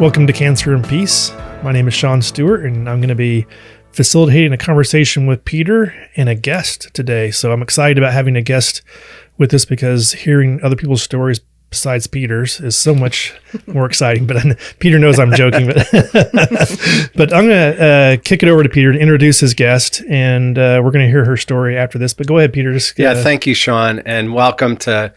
Welcome to Cancer and Peace. My name is Sean Stewart, and I'm going to be facilitating a conversation with Peter and a guest today. So I'm excited about having a guest with us because hearing other people's stories besides Peter's is so much more exciting. But Peter knows I'm joking. But I'm going to kick it over to Peter to introduce his guest, and we're going to hear her story after this. But go ahead, Peter. Thank you, Sean, and welcome to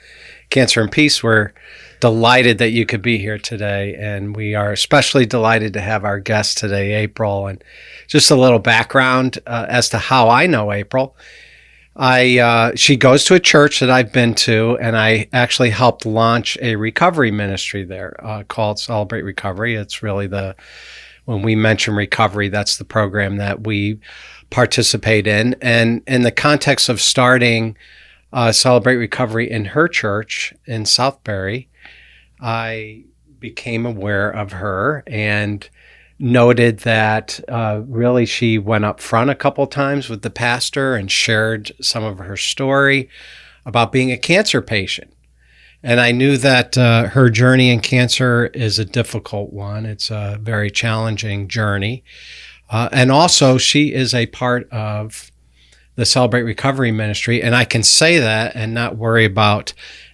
Cancer and Peace. We're delighted that you could be here today, and we are especially delighted to have our guest today, April. And just a little background as to how I know April. She goes to a church that I've been to, and I actually helped launch a recovery ministry there called Celebrate Recovery. It's really when we mention recovery, that's the program that we participate in. And in the context of starting Celebrate Recovery in her church in Southbury, I became aware of her and noted that really she went up front a couple times with the pastor and shared some of her story about being a cancer patient. And I knew that her journey in cancer is a difficult one. It's a very challenging journey. And also she is a part of the Celebrate Recovery Ministry. And I can say that and not worry about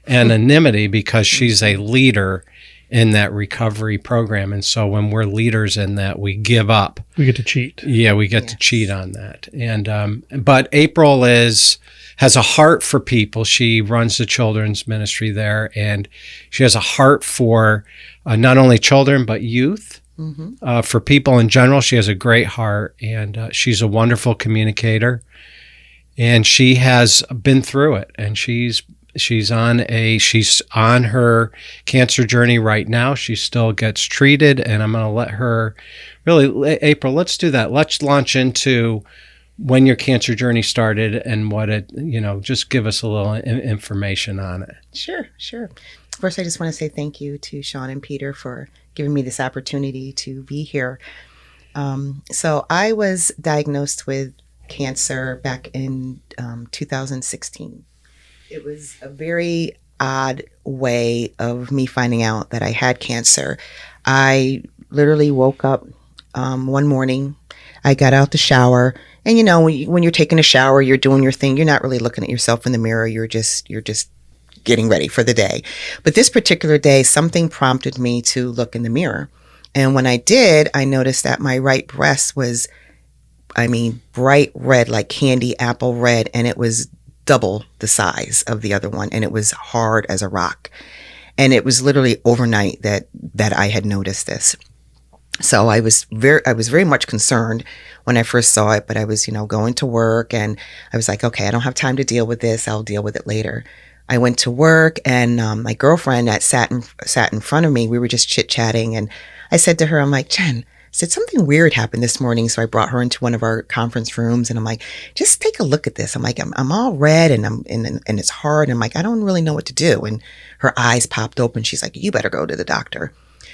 anonymity because she's a leader in that recovery program. And so when we're leaders in that, we give up. We get to cheat. Yeah, we get to cheat on that. And but April has a heart for people. She runs the children's ministry there, and she has a heart for not only children, but youth. Mm-hmm. For people in general, she has a great heart, and she's a wonderful communicator. And she has been through it, and she's on her cancer journey right now. She still gets treated, and I'm going to let her April, let's do that. Let's launch into when your cancer journey started and what it, just give us a little information on it. Sure. First, I just want to say thank you to Sean and Peter for giving me this opportunity to be here. So I was diagnosed with cancer back in 2016. It was a very odd way of me finding out that I had cancer. I literally woke up one morning. I got out the shower, and when you're taking a shower, you're doing your thing. You're not really looking at yourself in the mirror. You're just getting ready for the day. But this particular day, something prompted me to look in the mirror, and when I did, I noticed that my right breast was, bright red, like candy apple red, and it was double the size of the other one, and it was hard as a rock. And it was literally overnight that I had noticed this. So I was very much concerned when I first saw it, but I was, going to work, and I was like, okay, I don't have time to deal with this. I'll deal with it later. I went to work, and my girlfriend that sat in front of me, we were just chit-chatting, and I said to her, I'm like, Jen, said something weird happened this morning. So I brought her into one of our conference rooms, and I'm like, just take a look at this. I'm like, I'm all red, and it's hard. And I'm like, I don't really know what to do. And her eyes popped open. She's like, you better go to the doctor.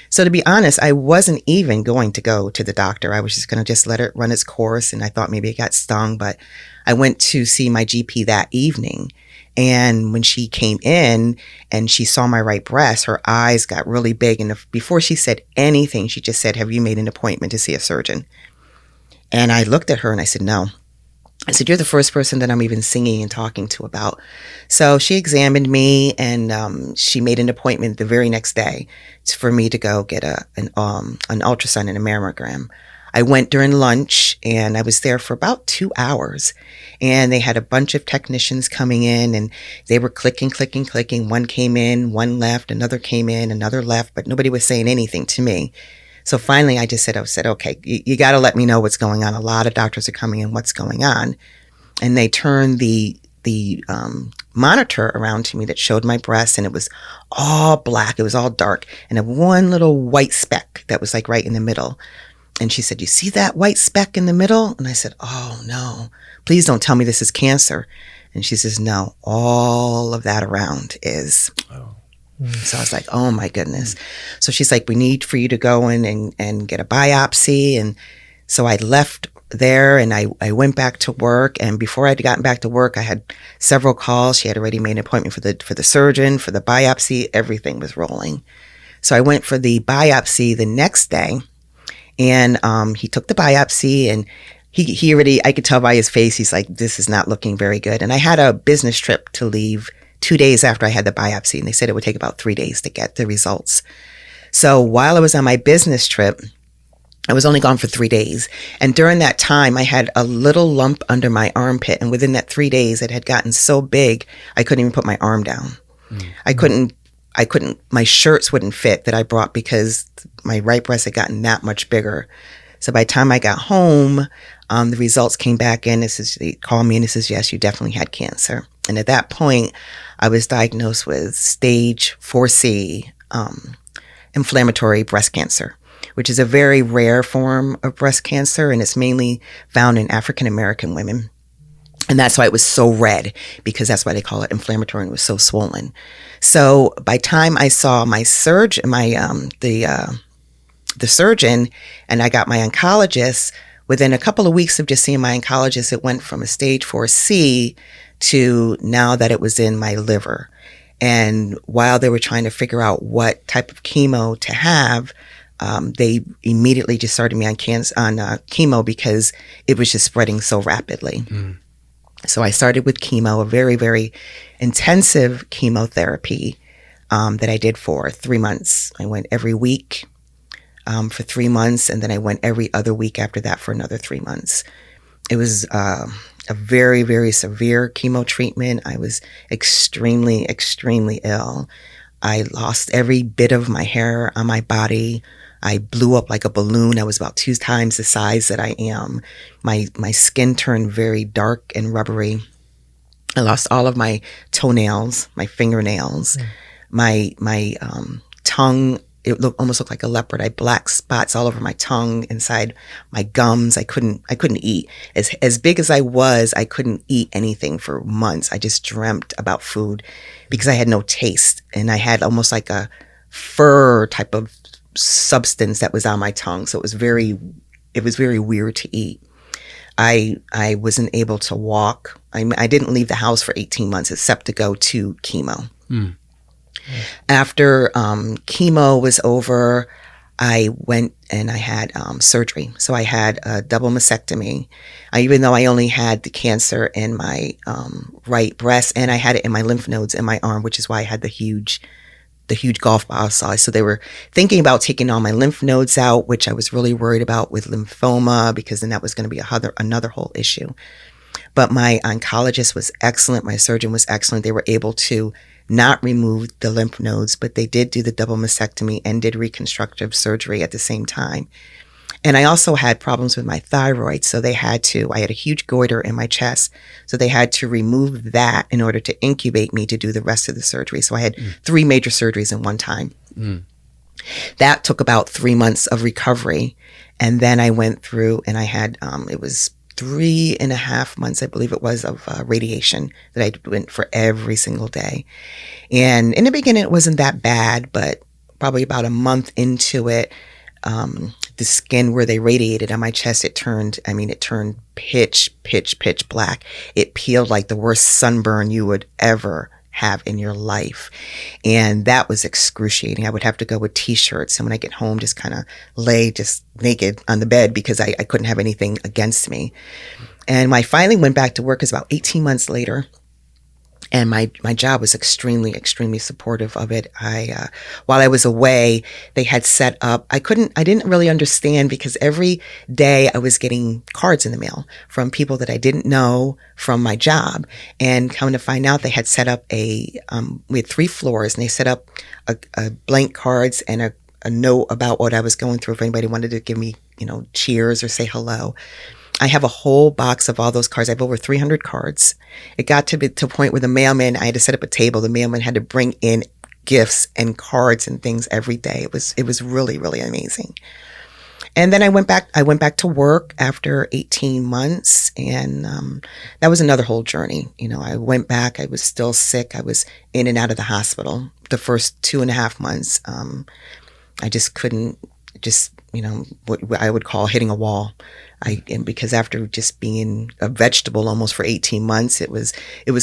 So to be honest, I wasn't even going to go to the doctor. I was just going to just let it run its course. And I thought maybe it got stung, but I went to see my GP that evening. And when she came in and she saw my right breast, her eyes got really big. And before she said anything, she just said, have you made an appointment to see a surgeon? And I looked at her and I said, no. I said, you're the first person that I'm even singing and talking to about. So she examined me, and she made an appointment the very next day for me to go get an ultrasound and a mammogram. I went during lunch, and I was there for about 2 hours, and they had a bunch of technicians coming in, and they were clicking. One came in, one left, another came in, another left, but nobody was saying anything to me. So finally I said, okay, you got to let me know what's going on. A lot of doctors are coming in, what's going on? And they turned the monitor around to me that showed my breast, and it was all black. It was all dark, and had one little white speck that was like right in the middle. And she said, you see that white speck in the middle? And I said, oh no, please don't tell me this is cancer. And she says, no, all of that around is. Oh. So I was like, oh my goodness. So she's like, we need for you to go in and get a biopsy. And so I left there, and I went back to work. And before I'd gotten back to work, I had several calls. She had already made an appointment for the surgeon, for the biopsy. Everything was rolling. So I went for the biopsy the next day, and he took the biopsy, and he already, I could tell by his face, he's like, this is not looking very good. And I had a business trip to leave 2 days after I had the biopsy, and they said it would take about 3 days to get the results. So while I was on my business trip, I was only gone for 3 days. And during that time, I had a little lump under my armpit. And within that 3 days, it had gotten so big, I couldn't even put my arm down. I couldn't, my shirts wouldn't fit that I brought because my right breast had gotten that much bigger. So by the time I got home, the results came back in. They called me and it says, yes, you definitely had cancer. And at that point, I was diagnosed with stage 4C, inflammatory breast cancer, which is a very rare form of breast cancer, and it's mainly found in African American women. And that's why it was so red, because that's why they call it inflammatory, and it was so swollen. So by the time I saw my surgeon, the surgeon, and I got my oncologist, within a couple of weeks of just seeing my oncologist, it went from a stage 4C to now that it was in my liver. And while they were trying to figure out what type of chemo to have, they immediately just started me on chemo because it was just spreading so rapidly. So I started with chemo, a very, very intensive chemotherapy that I did for 3 months. I went every week for 3 months, and then I went every other week after that for another 3 months. It was a very, very severe chemo treatment. I was extremely, extremely ill. I lost every bit of my hair on my body. I blew up like a balloon. I was about 2 times the size that I am. My skin turned very dark and rubbery. I lost all of my toenails, my fingernails, my tongue. It almost looked like a leopard. I had black spots all over my tongue, inside my gums. I couldn't eat. As big as I was, I couldn't eat anything for months. I just dreamt about food because I had no taste, and I had almost like a fur type of substance that was on my tongue. So it was very weird to eat. I wasn't able to walk. I didn't leave the house for 18 months except to go to chemo. After chemo was over, I went and I had surgery. So I had a double mastectomy. Even though I only had the cancer in my right breast, and I had it in my lymph nodes in my arm, which is why I had the huge golf ball size. So they were thinking about taking all my lymph nodes out, which I was really worried about with lymphoma, because then that was going to be another whole issue. But my oncologist was excellent. My surgeon was excellent. They were able to not remove the lymph nodes, but they did do the double mastectomy and did reconstructive surgery at the same time. And I also had problems with my thyroid. So I had a huge goiter in my chest. So they had to remove that in order to incubate me to do the rest of the surgery. So I had 3 major surgeries in one time. That took about 3 months of recovery. And then I went through and I had, it was 3.5 months, I believe it was, of radiation that I went for every single day. And in the beginning, it wasn't that bad, but probably about a month into it, the skin where they radiated on my chest, it turned pitch black. It peeled like the worst sunburn you would ever have in your life. And that was excruciating. I would have to go with t-shirts, and when I get home, just kind of lay just naked on the bed because I couldn't have anything against me. And I finally went back to work. It was about 18 months later. And my job was extremely, extremely supportive of it. While I was away, they had set up, I didn't really understand, because every day I was getting cards in the mail from people that I didn't know from my job. And coming to find out, they had set up we had 3 floors, and they set up a blank cards and a note about what I was going through if anybody wanted to give me, cheers or say hello. I have a whole box of all those cards. I have over 300 cards. It got to a point where the mailman, I had to set up a table. The mailman had to bring in gifts and cards and things every day. It was really, really amazing. And then I went back to work after 18 months, and that was another whole journey. I went back. I was still sick. I was in and out of the hospital the first 2.5 months. I just couldn't what I would call hitting a wall. And because after just being a vegetable almost for 18 months, it was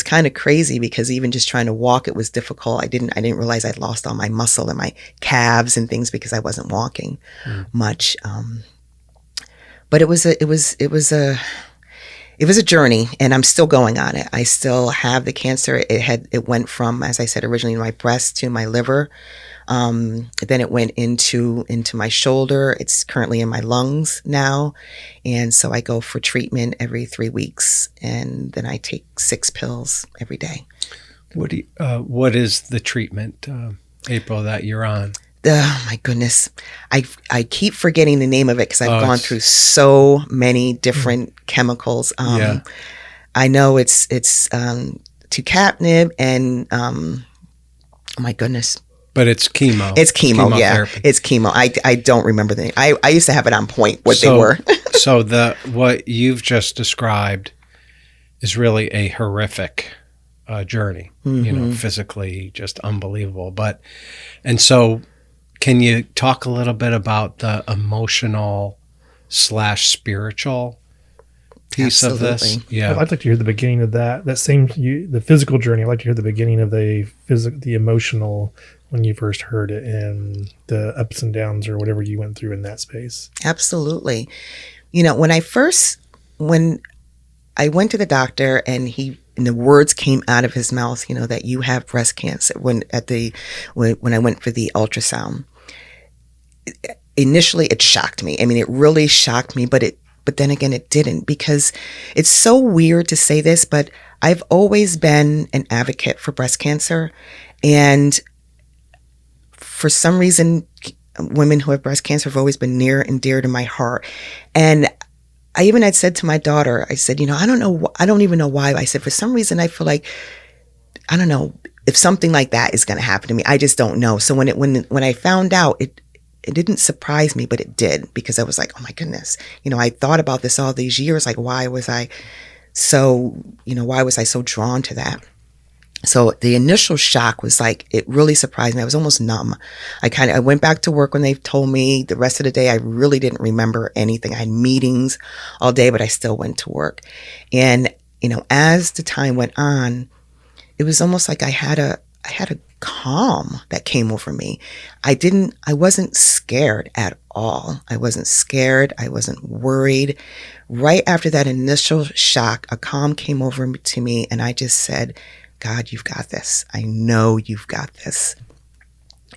kind of crazy, because even just trying to walk, it was difficult. I didn't realize I'd lost all my muscle in my calves and things because I wasn't walking much. But it was a journey, and I'm still going on it. I still have the cancer. It went from, as I said, originally my breast to my liver. Then it went into my shoulder. It's currently in my lungs now. And so I go for treatment every 3 weeks, and then I take 6 pills every day. What is the treatment, April, that you're on? Oh my goodness. I keep forgetting the name of it because I've gone through so many different chemicals. I know it's tucatinib and, oh my goodness. But it's chemo. It's chemo, yeah. It's chemo. I don't remember the name. I used to have it on point what they were. So what you've just described is really a horrific journey, physically just unbelievable. And so can you talk a little bit about the emotional / spiritual piece of this? Yeah. I'd like to hear the beginning of that. The physical journey. I'd like to hear the beginning of the emotional, when you first heard it, and the ups and downs or whatever you went through in that space. Absolutely. When I went to the doctor and the words came out of his mouth, that you have breast cancer, when I went for the ultrasound, initially it shocked me. I mean, it really shocked me, but then again, it didn't, because it's so weird to say this, but I've always been an advocate for breast cancer. And for some reason, women who have breast cancer have always been near and dear to my heart. And I even had said to my daughter, I said, I don't even know why. I said, for some reason, I feel like, I don't know if something like that is going to happen to me. I just don't know. So when I found out, it didn't surprise me, but it did, because I was like, oh my goodness, I thought about this all these years. Like, why was I so drawn to that? So the initial shock was like, it really surprised me. I was almost numb. I went back to work when they told me. The rest of the day, I really didn't remember anything. I had meetings all day, but I still went to work. And, as the time went on, it was almost like I had a calm that came over me. I wasn't scared at all. I wasn't scared. I wasn't worried. Right after that initial shock, a calm came over to me, and I just said, God, you've got this. I know you've got this.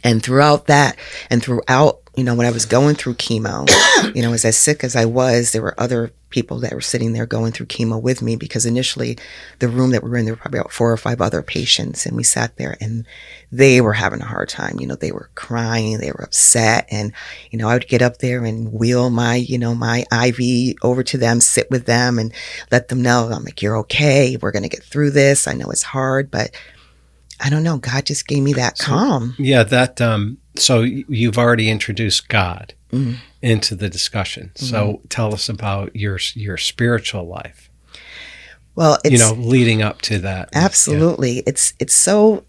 And throughout that, and throughout, when I was going through chemo, as sick as I was, there were other people that were sitting there going through chemo with me, because initially the room that we were in, there were probably about 4 or 5 other patients, and we sat there and they were having a hard time. They were crying, they were upset. And, I would get up there and wheel my, my IV over to them, sit with them and let them know, I'm like, you're okay. We're going to get through this. I know it's hard, but I don't know. God just gave me that calm. Yeah. So you've already introduced God into the discussion. So tell us about your spiritual life. Well, it's, leading up to that. Absolutely. Yeah. It's so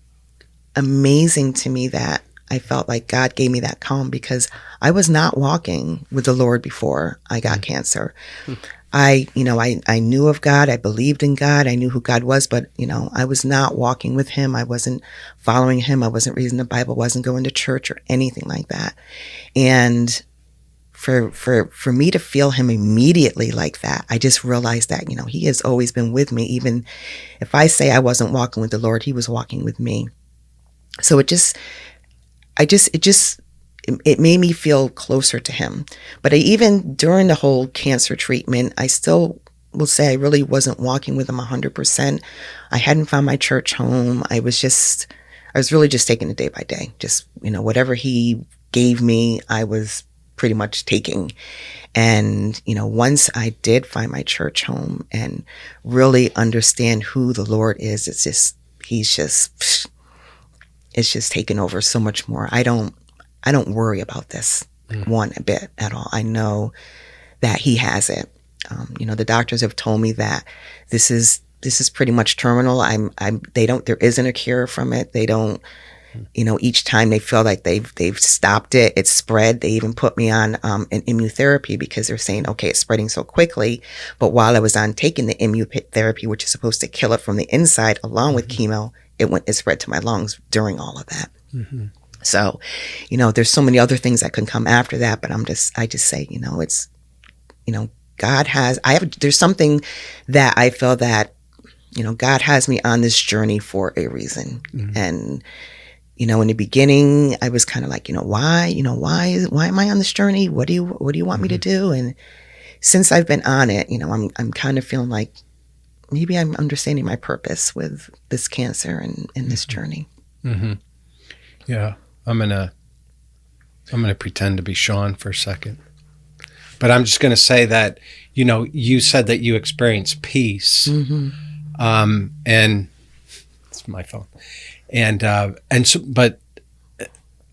amazing to me that I felt like God gave me that calm, because I was not walking with the Lord before I got cancer. I knew of God. I believed in God. I knew who God was, but, I was not walking with him. I wasn't following him. I wasn't reading the Bible, wasn't going to church or anything like that. And for me to feel him immediately like that, I just realized that, he has always been with me. Even if I say I wasn't walking with the Lord, he was walking with me. So it made me feel closer to him. But even during the whole cancer treatment, I still will say I really wasn't walking with him 100%. I hadn't found my church home. I was really just taking it day by day. Just, whatever he gave me, I was pretty much taking. And, once I did find my church home and really understand who the Lord is, it's just taken over so much more. I don't worry about this one bit at all. I know that he has it. The doctors have told me that this is pretty much terminal. There isn't a cure from it. Each time they feel like they've stopped it, it's spread. They even put me on an immunotherapy because they're saying, okay, it's spreading so quickly. But while I was on taking the immunotherapy, which is supposed to kill it from the inside, along with chemo, it spread to my lungs during all of that. Mm-hmm. So, there's so many other things that can come after that. But I just say, it's, God has, there's something that I feel that, God has me on this journey for a reason. Mm-hmm. And, in the beginning, I was kind of like, why am I on this journey? What do you want me to do? And since I've been on it, I'm kind of feeling like maybe I'm understanding my purpose with this cancer and this journey. Mm-hmm. Yeah. I'm gonna pretend to be Sean for a second, but I'm just gonna say that, you said that you experienced peace, and it's my phone. And so, but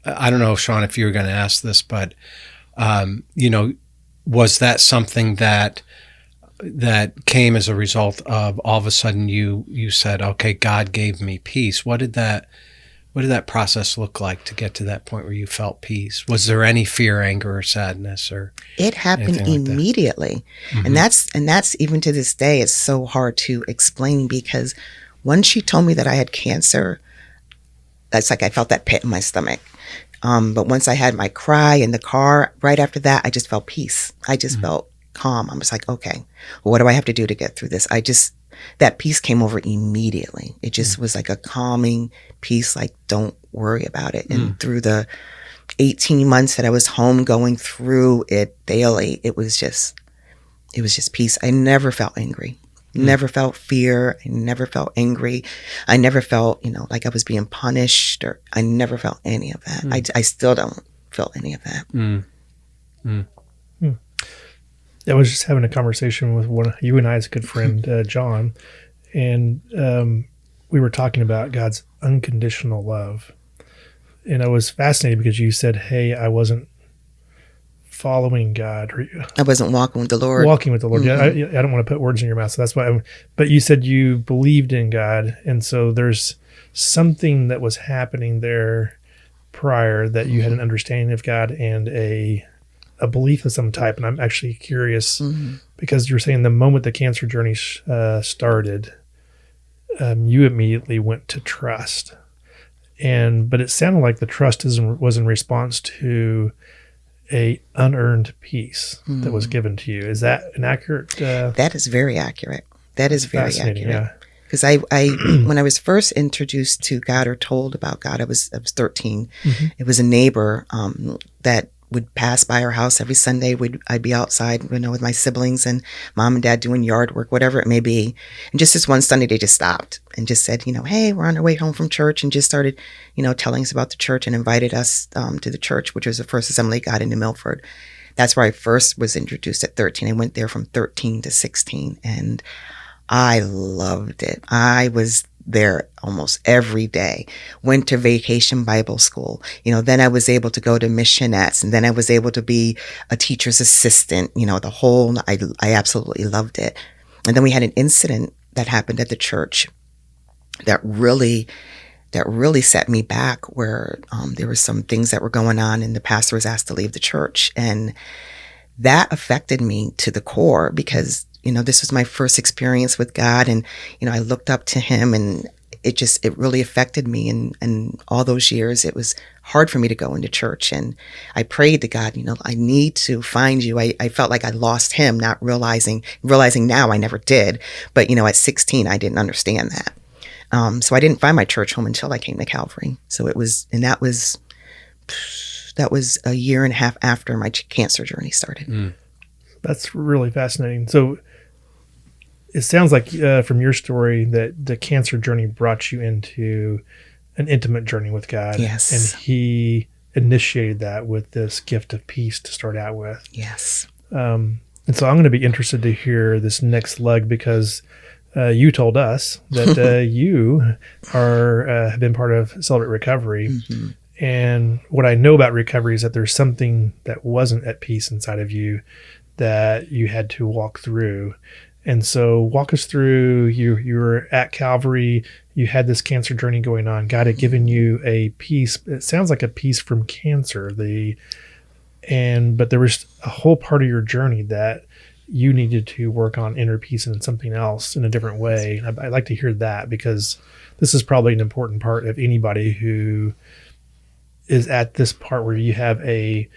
I don't know, Sean, if you were going to ask this, but, was that something that came as a result of all of a sudden you said, okay, God gave me peace? What did that process look like to get to that point where you felt peace? Was there any fear, anger, or sadness, or it happened like immediately? And that's even to this day, it's so hard to explain, because once she told me that I had cancer, that's like I felt that pit in my stomach. But once I had my cry in the car, right after that, I just felt peace. I just felt calm. I was like, okay, well, what do I have to do to get through this? That peace came over immediately. It just was like a calming peace, like, don't worry about it. And through the 18 months that I was home going through it daily, it was just peace. I never felt angry. Never felt fear. I never felt angry. I never felt, like I was being punished, or I never felt any of that. I still don't feel any of that. I was just having a conversation with you and I's good friend, John, and we were talking about God's unconditional love. And I was fascinated because you said, hey, I wasn't following God. I wasn't walking with the Lord. Walking with the Lord. Yeah, I don't want to put words in your mouth, so that's why. But you said you believed in God, and so there's something that was happening there prior that you had an understanding of God and a belief of some type. And I'm actually curious because you were saying the moment the cancer journey started, you immediately went to trust, but it sounded like the trust was in response to a unearned peace that was given to you. Is that an accurate? That is very accurate. That is very accurate. Yeah. Because I when I was first introduced to God or told about God, I was 13. It was a neighbor that would pass by our house every Sunday. I'd be outside, with my siblings and mom and dad doing yard work, whatever it may be. And just this one Sunday, they just stopped and just said, hey, we're on our way home from church, and just started, telling us about the church and invited us to the church, which was the First Assembly of God in New Milford. That's where I first was introduced at 13. I went there from 13 to 16, and I loved it. I was there almost every day. Went to vacation Bible school. Then I was able to go to missionettes, and then I was able to be a teacher's assistant. I absolutely loved it. And then we had an incident that happened at the church that really set me back, where there were some things that were going on, and the pastor was asked to leave the church. And that affected me to the core, because this was my first experience with God, and, I looked up to him, and it really affected me. And all those years, it was hard for me to go into church. And I prayed to God, I need to find you. I felt like I lost him, not realizing now I never did. But, at 16, I didn't understand that. So I didn't find my church home until I came to Calvary. So that was a year and a half after my cancer journey started. That's really fascinating. So it sounds like from your story that the cancer journey brought you into an intimate journey with God. Yes. And he initiated that with this gift of peace to start out with. Yes. And so I'm going to be interested to hear this next leg, because you told us that you have been part of Celebrate Recovery. And what I know about recovery is that there's something that wasn't at peace inside of you that you had to walk through. And so walk us through, you were at Calvary, you had this cancer journey going on. God had given you a peace. It sounds like a peace from cancer. But there was a whole part of your journey that you needed to work on inner peace and something else in a different way. I'd like to hear that, because this is probably an important part of anybody who is at this part where you have a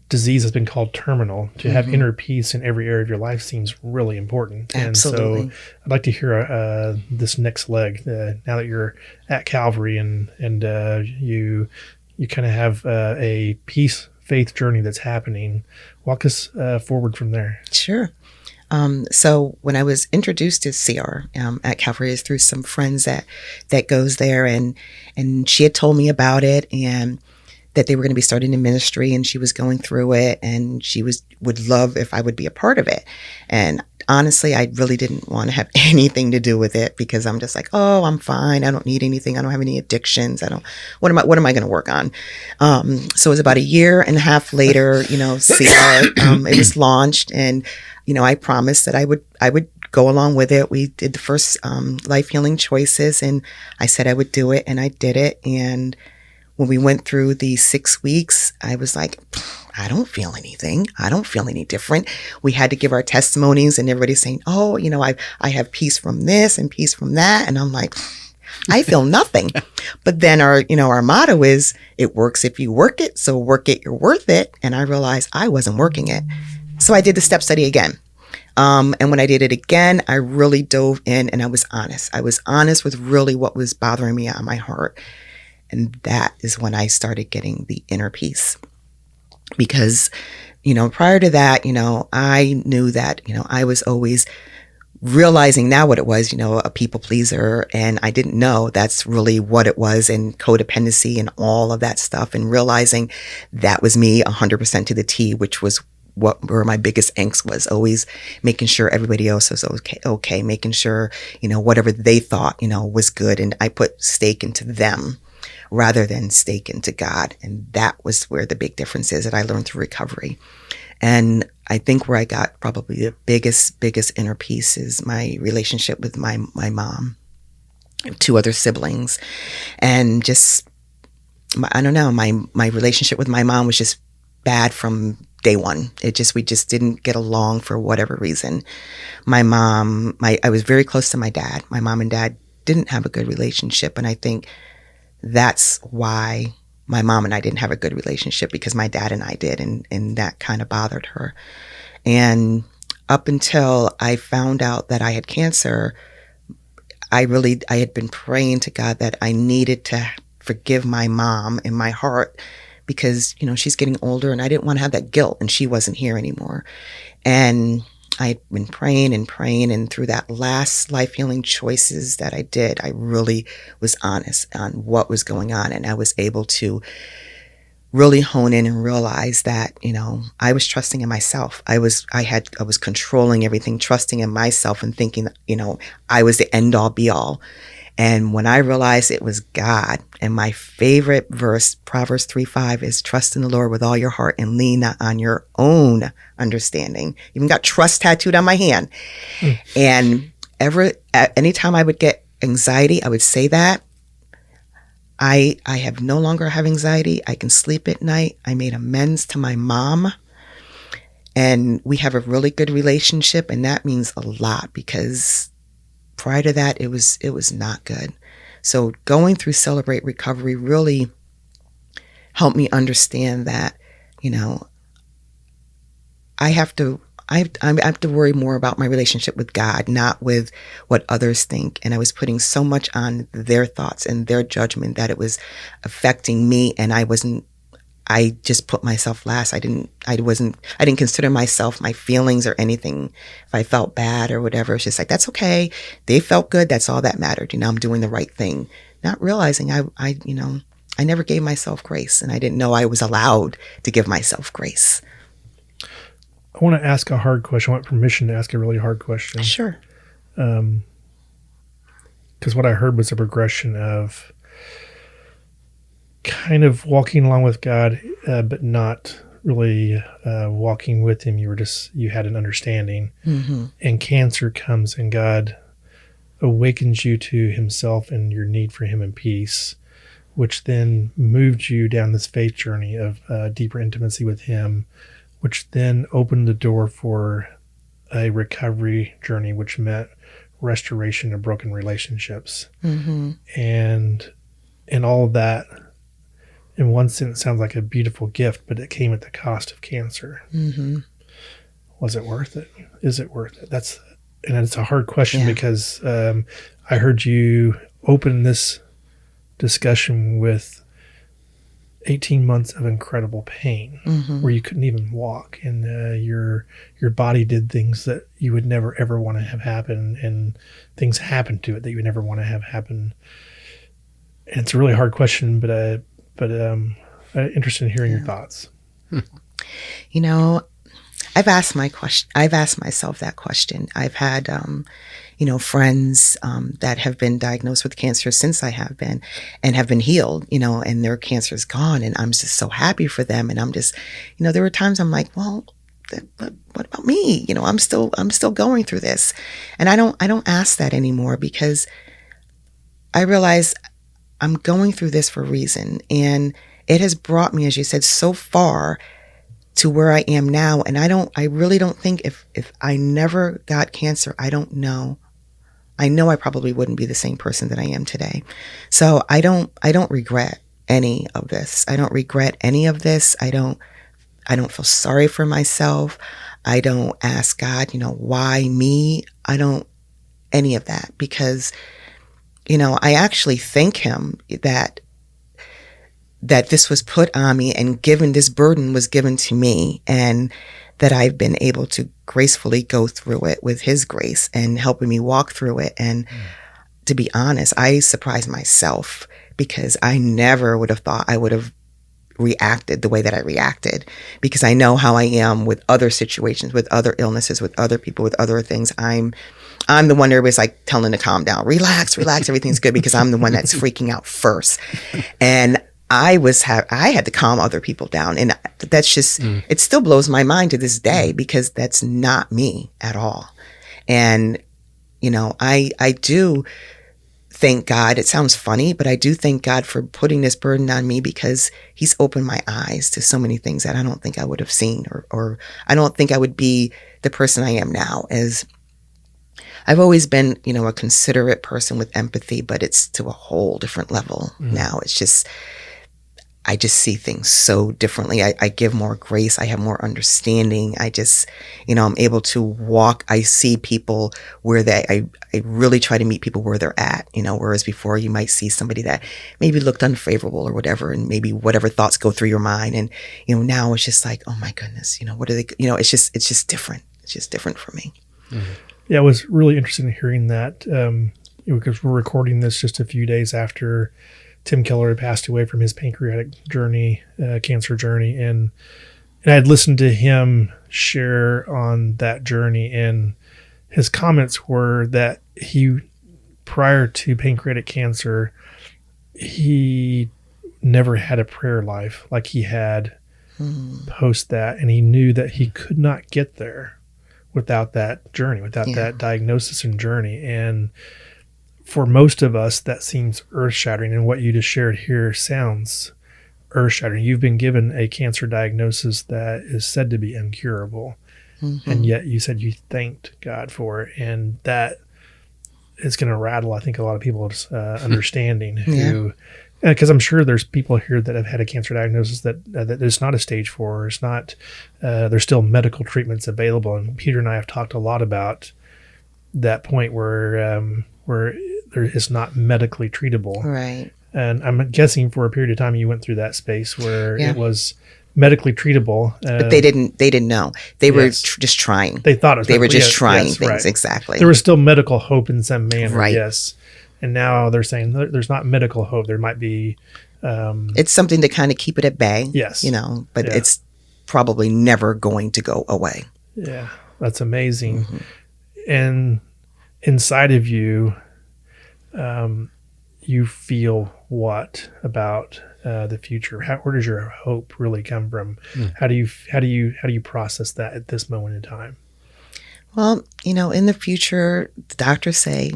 disease that's been called terminal. To have inner peace in every area of your life seems really important. Absolutely. And so I'd like to hear this next leg, now that you're at Calvary and you kind of have a peace faith journey that's happening. Walk us forward from there. Sure. So when I was introduced to CR at Calvary, is through some friends that goes there, and she had told me about it, and that they were going to be starting a ministry, and she was going through it, and she would love if I would be a part of it. And honestly, I really didn't want to have anything to do with it, because I'm just like, oh, I'm fine. I don't need anything. I don't have any addictions. What am I going to work on? So it was about a year and a half later, CR, it was launched, and, I promised that I would go along with it. We did the first life healing choices, and I said I would do it, and I did it. And when we went through the 6 weeks, I was like, I don't feel anything. I don't feel any different. We had to give our testimonies, and everybody's saying, oh, I have peace from this and peace from that. And I'm like, I feel nothing. But then our motto is, it works if you work it. So work it, you're worth it. And I realized I wasn't working it. So I did the step study again. And when I did it again, I really dove in, and I was honest. I was honest with really what was bothering me on my heart. And that is when I started getting the inner peace. Because, prior to that, I knew that, I was always realizing now what it was, a people pleaser. And I didn't know that's really what it was, and codependency and all of that stuff. And realizing that was me 100% to the T, which was where my biggest angst was, always making sure everybody else was okay, making sure, whatever they thought, was good. And I put stake into them rather than stake into God. And that was where the big difference is that I learned through recovery. And I think where I got probably the biggest inner peace is my relationship with my mom, 2 other siblings. And just, I don't know, my relationship with my mom was just bad from day one. We just didn't get along for whatever reason. My mom, I was very close to my dad. My mom and dad didn't have a good relationship. And I think that's why my mom and I didn't have a good relationship, because my dad and I did. And that kind of bothered her. And up until I found out that I had cancer, I had been praying to God that I needed to forgive my mom in my heart, because, she's getting older, and I didn't want to have that guilt, and she wasn't here anymore. And I'd been praying, and through that last life healing choices that I did, I really was honest on what was going on. And I was able to really hone in and realize that, I was trusting in myself. I was controlling everything, trusting in myself, and thinking, I was the end all be all. And when I realized it was God, and my favorite verse, Proverbs 3:5, is trust in the Lord with all your heart and lean not on your own understanding. Even got trust tattooed on my hand. And anytime I would get anxiety, I would say that. I have no longer have anxiety. I can sleep at night. I made amends to my mom. And we have a really good relationship, and that means a lot, because prior to that, it was not good. So going through Celebrate Recovery really helped me understand that, I have to worry more about my relationship with God, not with what others think. And I was putting so much on their thoughts and their judgment that it was affecting me, and I just put myself last. I didn't consider myself, my feelings or anything. If I felt bad or whatever, it's just like, that's okay. They felt good. That's all that mattered. I'm doing the right thing. Not realizing I never gave myself grace, and I didn't know I was allowed to give myself grace. I want to ask a hard question. I want permission to ask a really hard question. Sure. Because what I heard was a progression of kind of walking along with God, but not really walking with him. You had an understanding, and cancer comes, and God awakens you to himself and your need for him and peace, which then moved you down this faith journey of deeper intimacy with him, which then opened the door for a recovery journey, which meant restoration of broken relationships. And all of that, in one sense, sounds like a beautiful gift, but it came at the cost of cancer. Was it worth it? Is it worth it? And it's a hard question because I heard you open this discussion with 18 months of incredible pain where you couldn't even walk, and your body did things that you would never ever want to have happen, and things happened to it that you would never want to have happen. And it's a really hard question, but I'm interested in hearing your thoughts. You know, I've asked myself that question. I've had, friends that have been diagnosed with cancer since I have been, and have been healed, and their cancer is gone, and I'm just so happy for them. And I'm just, there were times I'm like, well, what about me? I'm still going through this, and I don't ask that anymore, because I realize I'm going through this for a reason, and it has brought me, as you said, so far to where I am now. And I really don't think if I never got cancer, I don't know. I know I probably wouldn't be the same person that I am today. So I don't regret any of this. I don't regret any of this. I don't feel sorry for myself. I don't ask God, why me? I don't any of that, because, I actually thank him that this was put on me, and this burden was given to me, and that I've been able to gracefully go through it with his grace and helping me walk through it. And to be honest, I surprised myself, because I never would have thought I would have reacted the way that I reacted, because I know how I am with other situations, with other illnesses, with other people, with other things. I'm the one everybody's like telling to calm down, relax, everything's good, because I'm the one that's freaking out first. And I had to calm other people down. And that's just, it still blows my mind to this day, because that's not me at all. And, I do thank God. It sounds funny, but I do thank God for putting this burden on me, because he's opened my eyes to so many things that I don't think I would have seen, or I don't think I would be the person I am now. As I've always been, a considerate person with empathy, but it's to a whole different level now. It's just, I just see things so differently. I give more grace. I have more understanding. I just, I'm able to walk. I see people where I really try to meet people where they're at, whereas before you might see somebody that maybe looked unfavorable or whatever, and maybe whatever thoughts go through your mind. And, now it's just like, oh my goodness, what are they, it's just different. It's just different for me. Yeah, I was really interested in hearing that, because we're recording this just a few days after Tim Keller had passed away from his pancreatic journey, cancer journey. And I had listened to him share on that journey, and his comments were that prior to pancreatic cancer, he never had a prayer life like he had post that. And he knew that he could not get there without that journey, without that diagnosis and journey. And for most of us, that seems earth-shattering, and what you just shared here sounds earth-shattering. You've been given a cancer diagnosis that is said to be incurable, and yet you said you thanked God for it, and that is going to rattle, I think, a lot of people's understanding. Because I'm sure there's people here that have had a cancer diagnosis that it's not a stage 4, it's not. There's still medical treatments available, and Peter and I have talked a lot about that point where it's not medically treatable. Right. And I'm guessing for a period of time you went through that space where it was medically treatable. But they didn't know. They were just trying. They thought it was they were just trying things. Right. Exactly. There was still medical hope in some manner. Right. Yes. And now they're saying there's not medical hope. There might be. It's something to kind of keep it at bay. Yes. But it's probably never going to go away. Yeah. That's amazing. And inside of you, you feel what about the future? Where does your hope really come from? How do you process that at this moment in time? Well, in the future, the doctors say,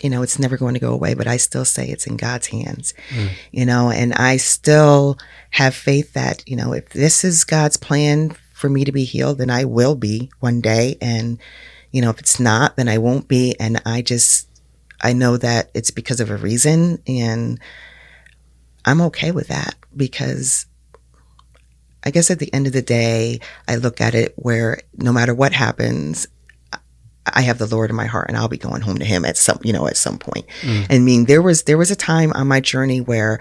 it's never going to go away, but I still say it's in God's hands, and I still have faith that, if this is God's plan for me to be healed, then I will be one day. And, if it's not, then I won't be. And I know that it's because of a reason, and I'm okay with that, because I guess at the end of the day, I look at it where no matter what happens, I have the Lord in my heart, and I'll be going home to Him at some point. I mean, there was a time on my journey where,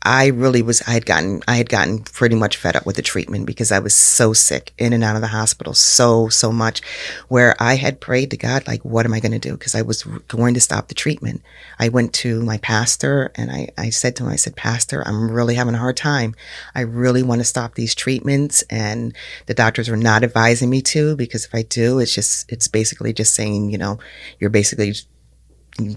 I had gotten pretty much fed up with the treatment, because I was so sick, in and out of the hospital so much, where I had prayed to God, like, what am I going to do? Because I was going to stop the treatment. I went to my pastor, and I said to him, I said, Pastor, I'm really having a hard time. I really want to stop these treatments. And the doctors were not advising me to, because if I do, it's basically just saying, you're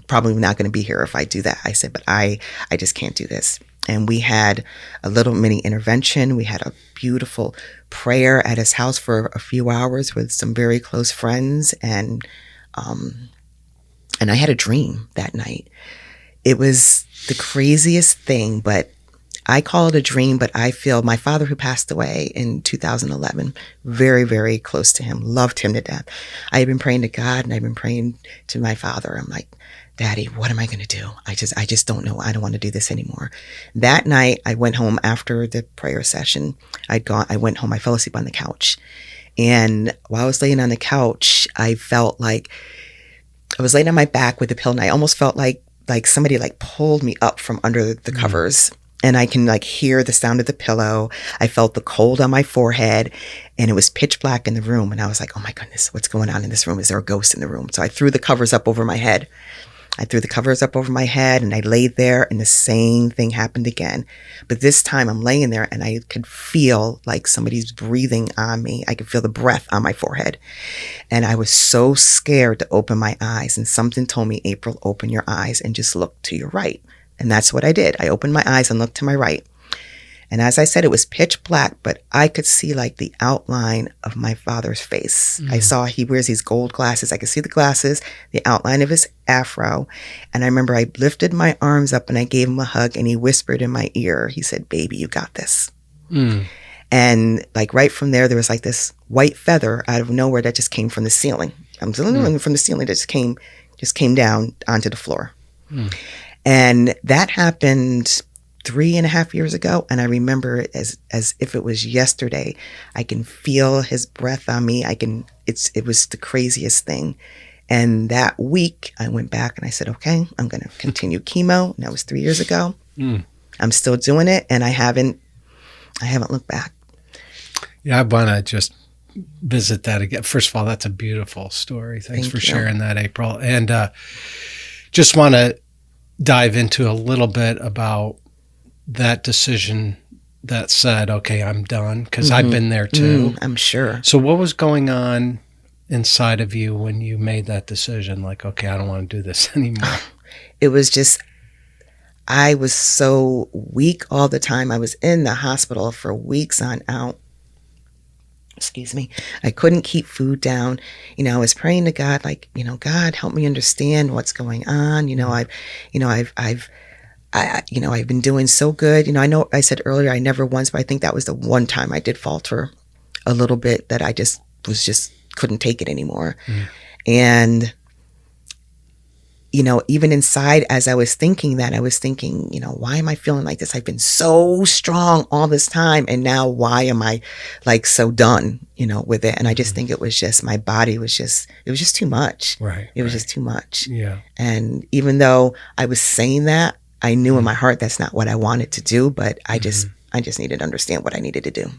probably not going to be here if I do that. I said, but I just can't do this. And we had a little mini intervention. We had a beautiful prayer at his house for a few hours with some very close friends. And I had a dream that night. It was the craziest thing, but I call it a dream, but I feel my father, who passed away in 2011, very, very close to him, loved him to death. I had been praying to God, and I've been praying to my father. I'm like, Daddy, what am I going to do? I just don't know. I don't want to do this anymore. That night, I went home after the prayer session. I went home. I fell asleep on the couch. And while I was laying on the couch, I felt like I was laying on my back with a pillow, and I almost felt like somebody pulled me up from under the covers. And I can hear the sound of the pillow. I felt the cold on my forehead, and it was pitch black in the room. And I was like, oh my goodness, what's going on in this room? Is there a ghost in the room? So I threw the covers up over my head. And I laid there, and the same thing happened again. But this time I'm laying there, and I could feel like somebody's breathing on me. I could feel the breath on my forehead. And I was so scared to open my eyes. And something told me, April, open your eyes and just look to your right. And that's what I did. I opened my eyes and looked to my right. And as I said, it was pitch black, but I could see the outline of my father's face. I saw he wears these gold glasses. I could see the glasses, the outline of his afro. And I remember I lifted my arms up and I gave him a hug, and he whispered in my ear, he said, baby, you got this. And right from there was this white feather out of nowhere that just came from the ceiling. I'm literally from the ceiling that just came down onto the floor. And that happened 3.5 years ago, and I remember it as if it was yesterday. I can feel his breath on me. It was the craziest thing. And that week I went back and I said, okay, I'm going to continue chemo. And that was 3 years ago. I'm still doing it, and I haven't looked back. Yeah, I want to just visit that again. First of all, that's a beautiful story. Thanks for sharing that, April. And just want to dive into a little bit about that decision that said, okay, I'm done, because I've been there too. I'm sure. So what was going on inside of you when you made that decision? Okay, I don't want to do this anymore. It was just, I was so weak all the time. I was in the hospital for weeks on out. Excuse me. I couldn't keep food down. I was praying to God, God, help me understand what's going on. I've been doing so good. I know I said earlier I never once, but I think that was the one time I did falter a little bit, that I just couldn't take it anymore. And, even inside, as I was thinking that, I was thinking, why am I feeling like this? I've been so strong all this time, and now why am I so done, with it? And I just think it was just, my body was just, it was just too much. Right. It was just too much. Yeah. And even though I was saying that, I knew in my heart that's not what I wanted to do, but I just needed to understand what I needed to do.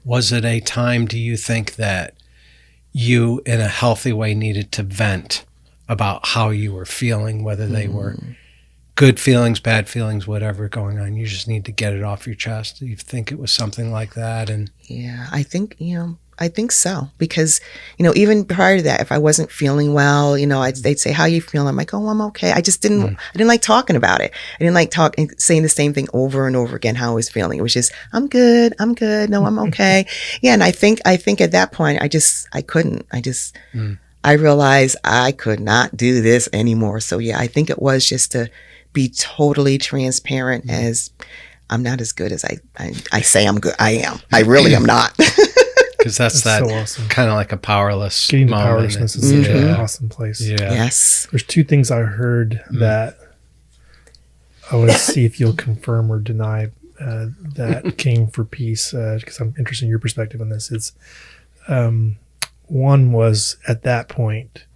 Was it a time, do you think, that you, in a healthy way, needed to vent about how you were feeling, whether they were good feelings, bad feelings, whatever going on? You just need to get it off your chest. Do you think it was something like that? And yeah, I think, I think so, because, even prior to that, if I wasn't feeling well, they'd say, how you feeling? I'm like, oh, I'm okay. I didn't like talking about it. I didn't like saying the same thing over and over again, how I was feeling. It was just, I'm good. No, I'm okay. Yeah. And I think at that point, I couldn't. I realized I could not do this anymore. So yeah, I think it was just to be totally transparent, as I'm not as good as I say I'm good. I am. I really am not. Because that's that so awesome. Kind of like a powerless Getting to moment. powerlessness is such an awesome place. Yeah. Yes. There's two things I heard that I want to see if you'll confirm or deny that came for peace, because I'm interested in your perspective on this. It's one was, at that point,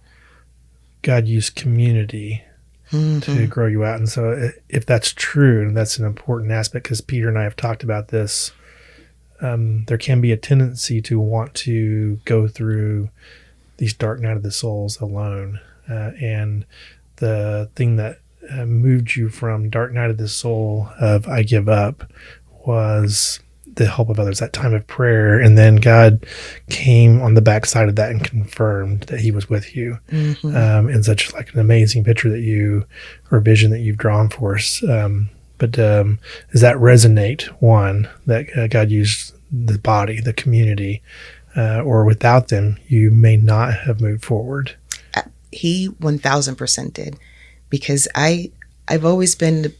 God used community to grow you out. And so if that's true, and that's an important aspect, because Peter and I have talked about this, there can be a tendency to want to go through these dark night of the souls alone. And the thing that moved you from dark night of the soul of I give up was the help of others, that time of prayer. And then God came on the backside of that and confirmed that he was with you in such like an amazing picture or vision that you've drawn for us. But does that resonate, one, that God used the body, the community, or without them, you may not have moved forward? He 1000% did, because I've always been the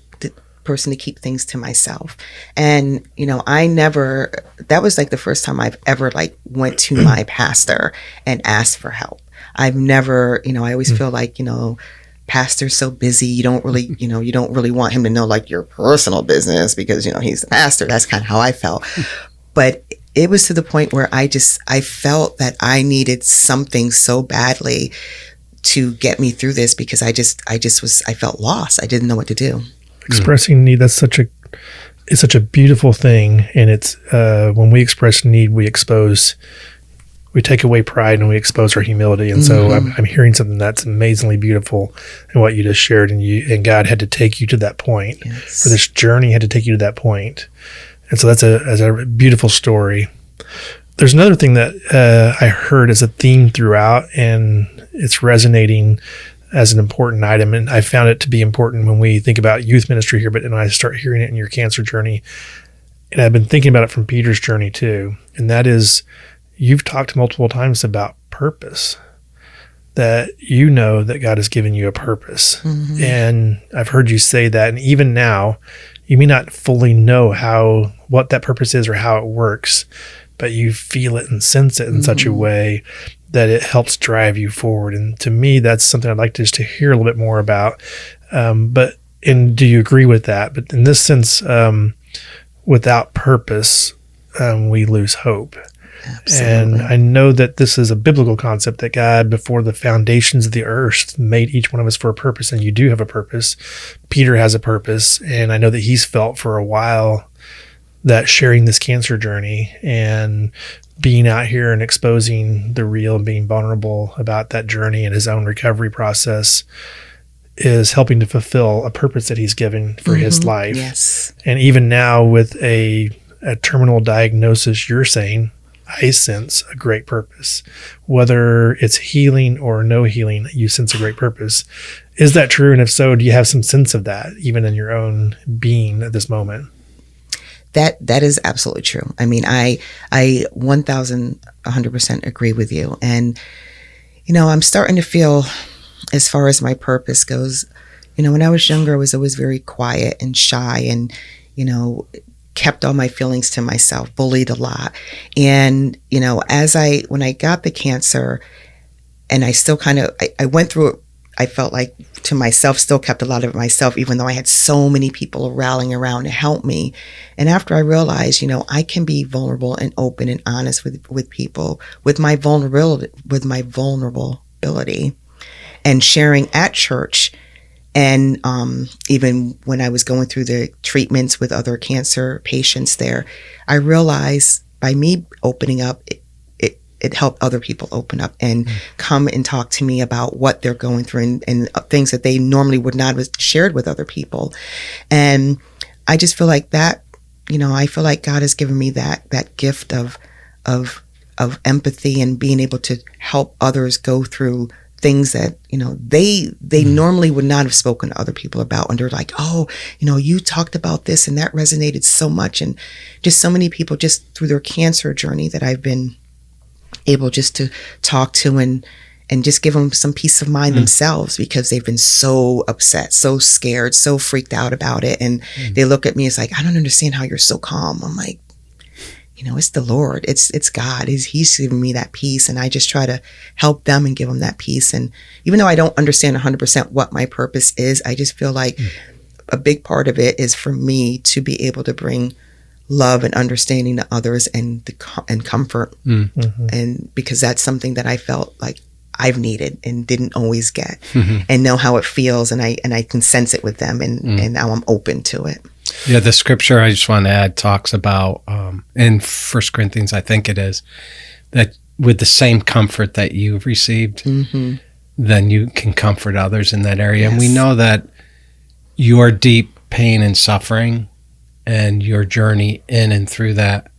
person to keep things to myself. And, that was like the first time I've ever went to my pastor and asked for help. I've never, I always feel like, pastor's so busy, you don't really want him to know your personal business, because he's the pastor. That's kind of how I felt. But it was to the point where I felt that I needed something so badly to get me through this, because I felt lost. I didn't know what to do. Expressing need, it's such a beautiful thing. And it's when we express need, we take away pride and we expose our humility. And so I'm hearing something that's amazingly beautiful in what you just shared. And God had to take you to that point. Yes. For this journey had to take you to that point. And so that's a beautiful story. There's another thing that I heard as a theme throughout, and it's resonating as an important item. And I found it to be important when we think about youth ministry here, but then I start hearing it in your cancer journey. And I've been thinking about it from Peter's journey too. And that is, you've talked multiple times about purpose, that that God has given you a purpose. And I've heard you say that. And even now, you may not fully know what that purpose is or how it works, but you feel it and sense it in such a way that it helps drive you forward. And to me, that's something I'd like just to hear a little bit more about. And do you agree with that? But in this sense, without purpose, we lose hope. Absolutely. And I know that this is a biblical concept, that God, before the foundations of the earth, made each one of us for a purpose. And you do have a purpose. Peter has a purpose. And I know that he's felt for a while that sharing this cancer journey and being out here and exposing the real and being vulnerable about that journey and his own recovery process is helping to fulfill a purpose that he's given for his life. Yes. And even now with a terminal diagnosis, you're saying, I sense a great purpose. Whether it's healing or no healing, you sense a great purpose. Is that true? And if so, do you have some sense of that even in your own being at this moment? That is absolutely true. I mean, I 1,100% agree with you. And, I'm starting to feel, as far as my purpose goes, when I was younger, I was always very quiet and shy and, kept all my feelings to myself, bullied a lot. And, when I got the cancer, and I still I went through it, I felt like to myself, still kept a lot of it myself, even though I had so many people rallying around to help me. And after I realized, I can be vulnerable and open and honest with people, with my vulnerability, and sharing at church. And even when I was going through the treatments with other cancer patients there, I realized by me opening up, it helped other people open up and come and talk to me about what they're going through and things that they normally would not have shared with other people. And I just feel like that, I feel like God has given me that gift of of empathy and being able to help others go through things that, they normally would not have spoken to other people about. And they're like, oh, you talked about this and that resonated so much. And just so many people just through their cancer journey that I've been able just to talk to and just give them some peace of mind themselves, because they've been so upset, so scared, so freaked out about it. And they look at me, it's like, I don't understand how you're so calm. I'm like, it's the Lord. It's God. He's giving me that peace. And I just try to help them and give them that peace. And even though I don't understand 100% what my purpose is, I just feel like a big part of it is for me to be able to bring love and understanding to others and comfort. And because that's something that I felt like I've needed and didn't always get, and know how it feels. And I can sense it with them, and now I'm open to it. Yeah, the scripture I just want to add talks about in 1 Corinthians, I think it is, that with the same comfort that you've received, then you can comfort others in that area. Yes. And we know that your deep pain and suffering and your journey in and through that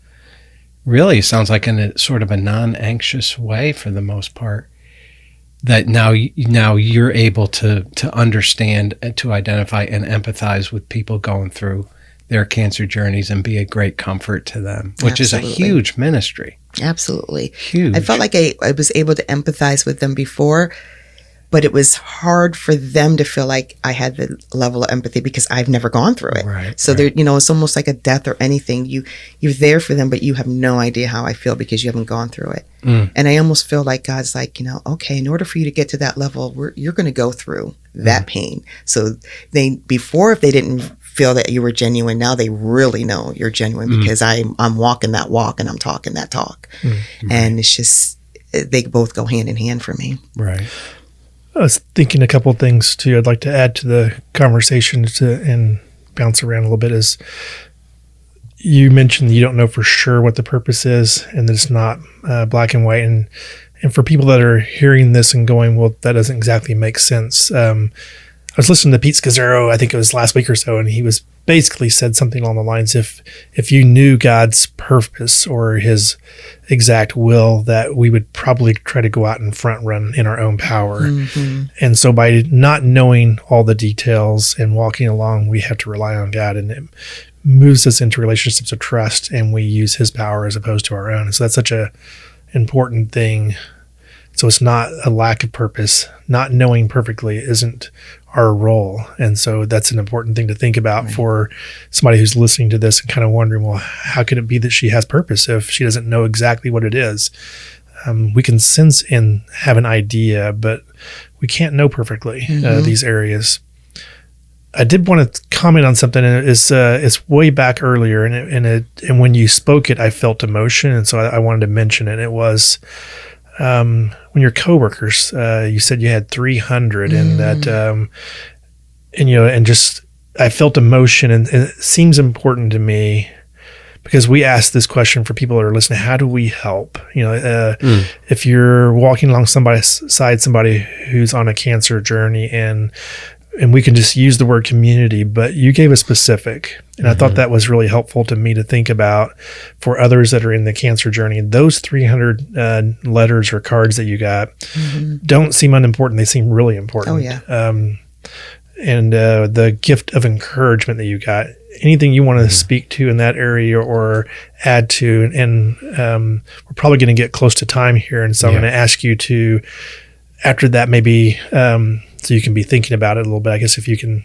really sounds like in a sort of a non-anxious way for the most part. That now you're able to understand and to identify and empathize with people going through their cancer journeys and be a great comfort to them, which Absolutely. Is a huge ministry. Absolutely. Huge. I felt like I was able to empathize with them before, but it was hard for them to feel like I had the level of empathy because I've never gone through it. Right. So there, it's almost like a death or anything. You're there for them, but you have no idea how I feel because you haven't gone through it. And I almost feel like God's like, okay, in order for you to get to that level, you're going to go through that pain. So before, if they didn't feel that you were genuine, now they really know you're genuine because I'm walking that walk and I'm talking that talk. And it's just, they both go hand in hand for me. Right. I was thinking a couple of things too I'd like to add to the conversation and bounce around a little bit. Is you mentioned you don't know for sure what the purpose is and that it's not black and white. And for people that are hearing this and going, well, that doesn't exactly make sense. I was listening to Pete Scazzaro, I think it was last week or so, and he was basically said something along the lines, if you knew God's purpose or his exact will, that we would probably try to go out and front run in our own power. And so by not knowing all the details and walking along, we have to rely on God, and it moves us into relationships of trust, and we use his power as opposed to our own. And so that's such a important thing. So it's not a lack of purpose. Not knowing perfectly isn't our role. And so that's an important thing to think about for somebody who's listening to this and kind of wondering, well, how could it be that she has purpose if she doesn't know exactly what it is? We can sense and have an idea, but we can't know perfectly these areas. I did want to comment on something, and it's way back earlier, and when you spoke it, I felt emotion, and so I wanted to mention it. It was when your coworkers, you said you had 300, and that, and just I felt emotion, and it seems important to me because we ask this question for people that are listening: how do we help? If you're walking alongside somebody who's on a cancer journey, and we can just use the word community, but you gave a specific, and I thought that was really helpful to me to think about for others that are in the cancer journey. And those 300 letters or cards that you got don't seem unimportant. They seem really important. Oh, yeah. And the gift of encouragement that you got, anything you want to speak to in that area or add to, and we're probably going to get close to time here. And so I'm going to ask you to, after that, maybe, so you can be thinking about it a little bit. I guess if you can,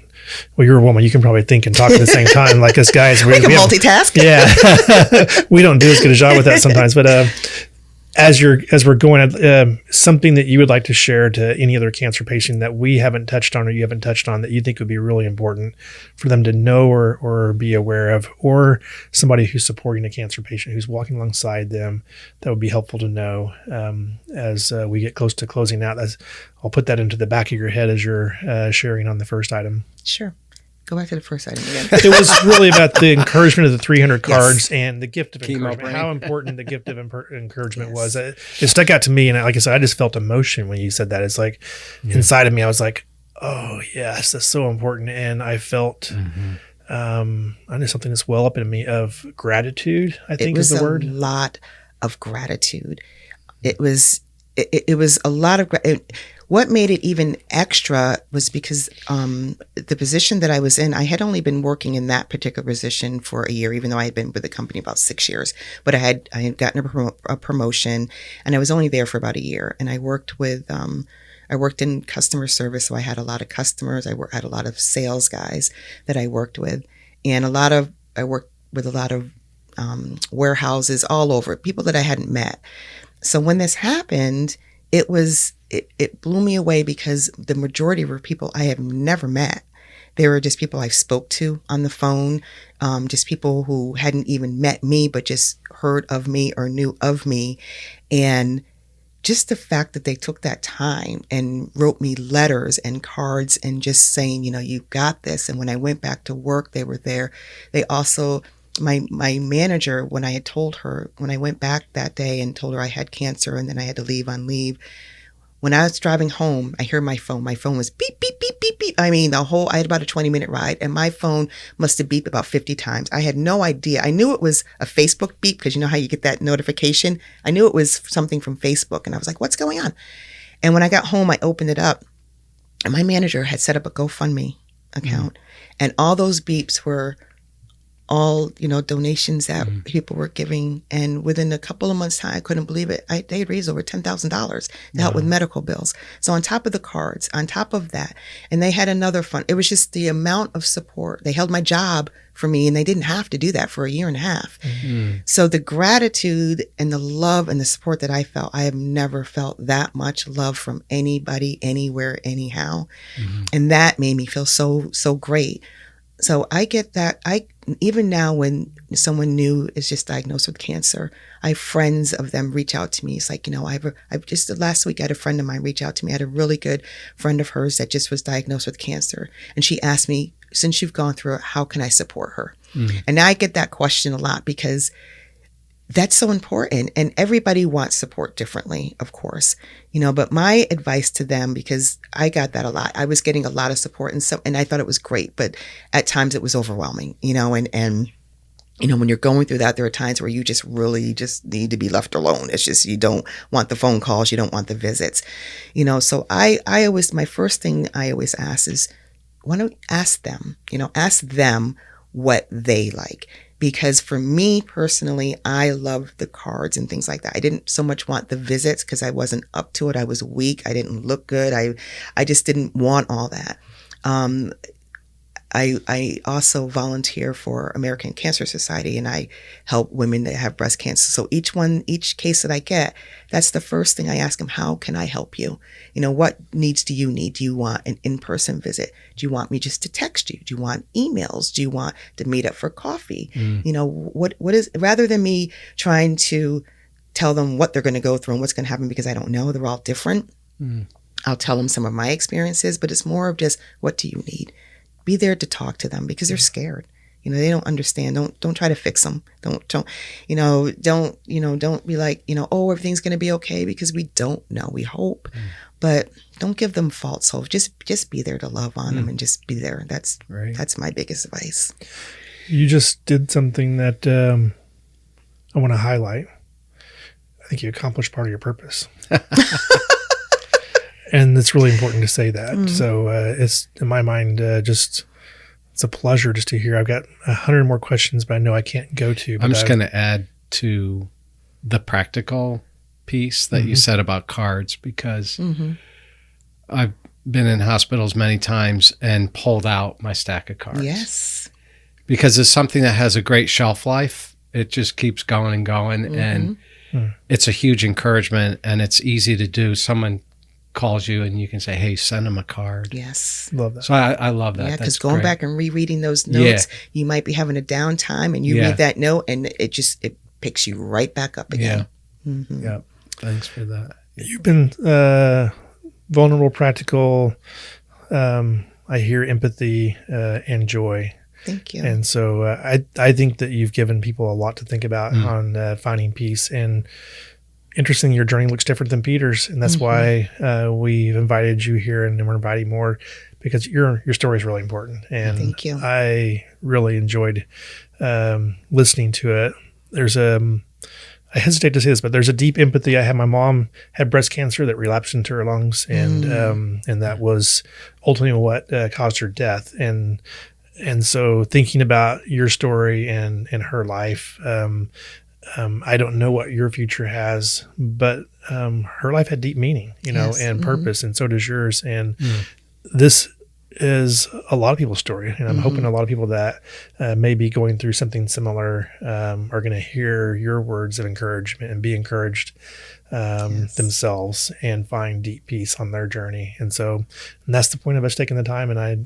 well, you're a woman, you can probably think and talk at the same time. Like us guys, we can multitask. Yeah, we don't do as good a job with that sometimes. But as we're going, something that you would like to share to any other cancer patient that we haven't touched on or you haven't touched on that you think would be really important for them to know or be aware of, or somebody who's supporting a cancer patient who's walking alongside them, that would be helpful to know as we get close to closing out. I'll put that into the back of your head as you're sharing on the first item. Sure. Go back to the first item again. It was really about the encouragement of the 300 cards and the gift of encouragement, how important the gift of encouragement was. It stuck out to me. And like I said, I just felt emotion when you said that. It's like inside of me, I was like, oh, yes, that's so important. And I felt I know something that's well up in me of gratitude, I think is the word. It was a lot of gratitude. It was a lot of what made it even extra was because the position that I was in, I had only been working in that particular position for a year, even though I had been with the company about 6 years. But I had gotten a promotion, and I was only there for about a year. And I worked in customer service, so I had a lot of customers. I had a lot of sales guys that I worked with, and I worked with a lot of warehouses all over, people that I hadn't met. So when this happened, it blew me away because the majority were people I have never met. They were just people I spoke to on the phone, just people who hadn't even met me, but just heard of me or knew of me. And just the fact that they took that time and wrote me letters and cards and just saying, you got this. And when I went back to work, they were there. They also, my manager, when I went back that day and told her I had cancer and then I had to leave on leave, when I was driving home, I hear my phone. My phone was beep, beep, beep, beep, beep. I mean, I had about a 20-minute ride, and my phone must have beeped about 50 times. I had no idea. I knew it was a Facebook beep because you know how you get that notification? I knew it was something from Facebook, and I was like, what's going on? And when I got home, I opened it up, and my manager had set up a GoFundMe account, and all those beeps were all, donations that people were giving. And within a couple of months' time, I couldn't believe it. They had raised over $10,000 to help with medical bills. So on top of the cards, on top of that, and they had another fund. It was just the amount of support. They held my job for me, and they didn't have to do that for a year and a half. So the gratitude and the love and the support that I felt, I have never felt that much love from anybody, anywhere, anyhow. And that made me feel so, so great. So I get that. Even now when someone new is just diagnosed with cancer, I have friends of them reach out to me. It's like, I've just last week I had a friend of mine reach out to me. I had a really good friend of hers that just was diagnosed with cancer. And she asked me, since you've gone through it, how can I support her? And I get that question a lot because that's so important. And everybody wants support differently, of course, but my advice to them, because I got that a lot, I was getting a lot of support and I thought it was great, but at times it was overwhelming, and when you're going through that, there are times where you just really just need to be left alone. It's just, you don't want the phone calls. You don't want the visits, so I always, my first thing I always ask is, why don't ask them what they like. Because for me personally, I love the cards and things like that. I didn't so much want the visits because I wasn't up to it. I was weak. I didn't look good. I just didn't want all that. I also volunteer for American Cancer Society, and I help women that have breast cancer. So each case that I get, that's the first thing I ask them: how can I help you? What needs do you need? Do you want an in-person visit? Do you want me just to text you? Do you want emails? Do you want to meet up for coffee? What is, rather than me trying to tell them what they're going to go through and what's going to happen, because I don't know, they're all different. I'll tell them some of my experiences, but it's more of just, what do you need? Be there to talk to them because they're scared. They don't understand. Don't try to fix them. Don't be like, oh, everything's going to be okay, because we don't know. We hope, but don't give them false hope. Just be there to love on them and just be there. That's right. That's my biggest advice. You just did something that I want to highlight. I think you accomplished part of your purpose. And it's really important to say that. So it's, in my mind, it's a pleasure just to hear. I've got 100 more questions, but I know I can't go to. But I'm just going to add to the practical piece that you said about cards, because I've been in hospitals many times and pulled out my stack of cards. Yes. Because it's something that has a great shelf life. It just keeps going and going. And it's a huge encouragement, and it's easy to do. Someone calls you and you can say, hey, send them a card. Yes. Love that. So I love that. Yeah, because going back and rereading those notes, you might be having a downtime and you read that note and it picks you right back up again. Yeah. Thanks for that. You've been vulnerable, practical. I hear empathy and joy. Thank you. And so I think that you've given people a lot to think about on finding peace. And interesting, your journey looks different than Peter's, and that's why we've invited you here, and we're inviting more, because your story is really important. And thank you. I really enjoyed listening to it. There's a I hesitate to say this, but there's a deep empathy. I had my mom had breast cancer that relapsed into her lungs, and that was ultimately what caused her death. And so thinking about your story and her life, I don't know what your future has, but her life had deep meaning, and purpose, and so does yours. And this is a lot of people's story, and I'm hoping a lot of people that may be going through something similar are going to hear your words of encouragement and be encouraged themselves and find deep peace on their journey. And that's the point of us taking the time, and I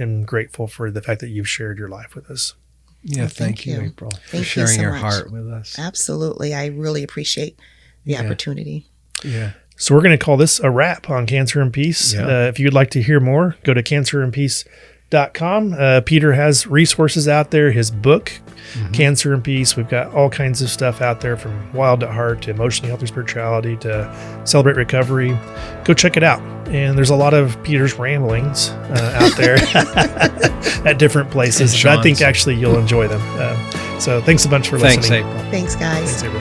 am grateful for the fact that you've shared your life with us. Yeah, Well, thank you, April, for Thank sharing you so your much. heart with us. Absolutely. I really appreciate the opportunity. Yeah. So we're going to call this a wrap on Cancer and Peace. Yeah. If you'd like to hear more, go to cancerandpeace.com. Peter has resources out there. His book, Cancer and Peace. We've got all kinds of stuff out there, from Wild at Heart to Emotionally Healthy Spirituality to Celebrate Recovery. Go check it out. And there's a lot of Peter's ramblings out there at different places. And I think actually you'll enjoy them. So thanks a bunch for listening. Thanks, April. Thanks, guys. Thanks, April.